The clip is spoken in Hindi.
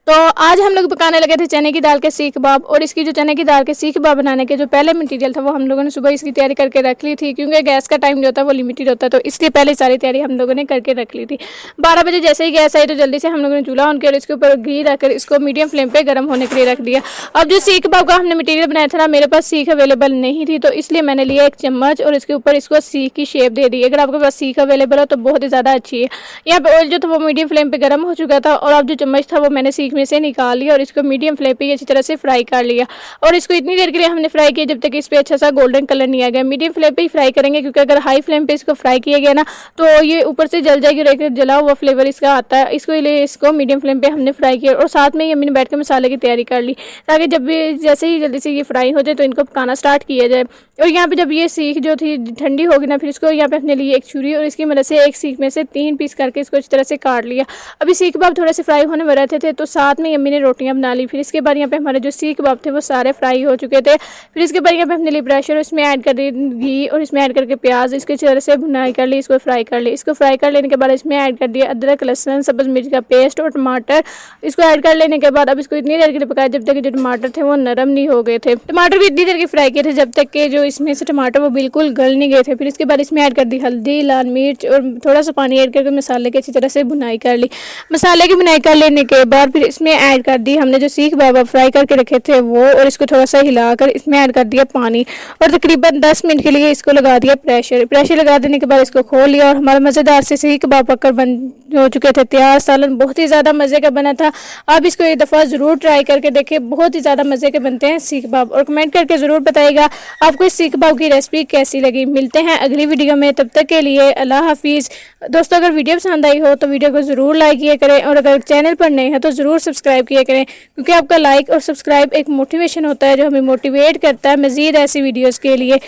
तो आज हम लोग पकाने लगे थे चने की दाल के सीख कबाब। और इसकी जो चने की दाल के सीख कबाब बनाने के जो पहले मटेरियल था वो हम लोगों ने सुबह इसकी तैयारी करके रख ली थी, क्योंकि गैस का टाइम जो होता है वो लिमिटेड होता है, तो इसलिए पहले सारी तैयारी हम लोगों ने करके रख ली थी। 12 बजे जैसे ही गैस आई तो जल्दी से हम लोगों ने चूल्हा ऑन किया और इसके ऊपर घी रखकर इसको मीडियम फ्लेम पर गर्म होने के लिए रख दिया। अब जो सीख कबाब का हमने मटीरियल बनाया था ना, मेरे पास सीख अवेलेबल नहीं थी, तो इसलिए मैंने लिया एक चम्मच और इसके ऊपर इसको सीख की शेप दे दी। अगर आपके पास सीख अवेलेबल हो तो बहुत ही ज़्यादा अच्छी है। यहाँ पे ऑयल जो था वो मीडियम फ्लेम पे गर्म हो चुका था और अब जो चम्मच था वो मैंने सीख में से निकाल लिया और इसको मीडियम फ्लेम पे अच्छी तरह से फ्राई कर लिया। और इसको इतनी देर के लिए हमने फ्राई किया जब तक इस पे अच्छा सा गोल्डन कलर नहीं आ गया। मीडियम फ्लेम पे ही फ्राई करेंगे, क्योंकि अगर हाई फ्लेम पे इसको फ्राई किया गया ना तो ये ऊपर से जल जाएगी और एक जला हुआ फ्लेवर इसका आता है। इसको लिए इसको मीडियम फ्लेम पे हमने फ्राई किया और साथ में ही हमने बैठ के मसाले की तैयारी कर ली, ताकि जब भी जैसे ही जल्दी से ये फ्राई हो जाए तो इनको पकाना स्टार्ट किया जाए। और यहाँ पे जब ये सीख जो थी ठंडी होगी ना, फिर इसको यहाँ पे अपने लिए एक छुरी और इसकी मदद से एक सीख में से 3 पीस करके इसको अच्छी तरह से काट लिया। अभी सीख कबाब थोड़े से फ्राई होने में रहते थे तो साथ में अम्मी ने रोटियां बना ली। फिर इसके बाद यहाँ पे हमारे जो सीख कबाब थे वो सारे फ्राई हो चुके थे। फिर इसके बाद यहाँ पे हमने ली प्रेशर, इसमें ऐड कर दी घी और इसमें ऐड करके प्याज इसके अच्छी तरह से भुनाई कर ली, इसको फ्राई कर ली। इसको फ्राई कर लेने के बाद इसमें ऐड कर दिया अदरक लहसुन सब्ज़ मिर्च का पेस्ट और टमाटर। इसको ऐड कर लेने के बाद अब इसको इतनी देर के लिए पकाया जब तक जो टमाटर थे वो नरम नहीं हो गए थे। टमाटर भी इतनी देर के फ्राई किए थे जब तक के जो इसमें से टमाटर वो बिल्कुल गल नहीं गए थे। फिर इसके बाद इसमें ऐड कर दी हल्दी, लाल मिर्च और थोड़ा सा पानी ऐड करके मसाले की अच्छी तरह से भुनाई कर ली। मसाले की भुनाई कर लेने के बाद फिर इसमें ऐड कर दी हमने जो सीख कबाब फ्राई करके रखे थे वो, और इसको थोड़ा सा हिलाकर इसमें ऐड कर दिया पानी और तकरीबन 10 मिनट के लिए इसको लगा दिया प्रेशर लगा देने के बाद इसको खोल लिया और हमारा मज़ेदार से सीख कबाब पककर बन हो चुके थे तैयार। सालन बहुत ही ज़्यादा मज़े का बना था। आप इसको एक दफ़ा ज़रूर ट्राई करके देखें, बहुत ही ज़्यादा मज़े के बनते हैं सीख कबाब। और कमेंट करके ज़रूर बताइएगा आपको इस सीख कबाब की रेसिपी कैसी लगी। मिलते हैं अगली वीडियो में, तब तक के लिए अल्लाह हाफिज़। दोस्तों, अगर वीडियो पसंद आई हो तो वीडियो को ज़रूर लाइक किया करें और अगर चैनल पर नए हैं तो ज़रूर सब्सक्राइब किया करें, क्योंकि आपका लाइक और सब्सक्राइब एक मोटिवेशन होता है जो हमें मोटिवेट करता है मज़ीद ऐसी वीडियोज़ के लिए।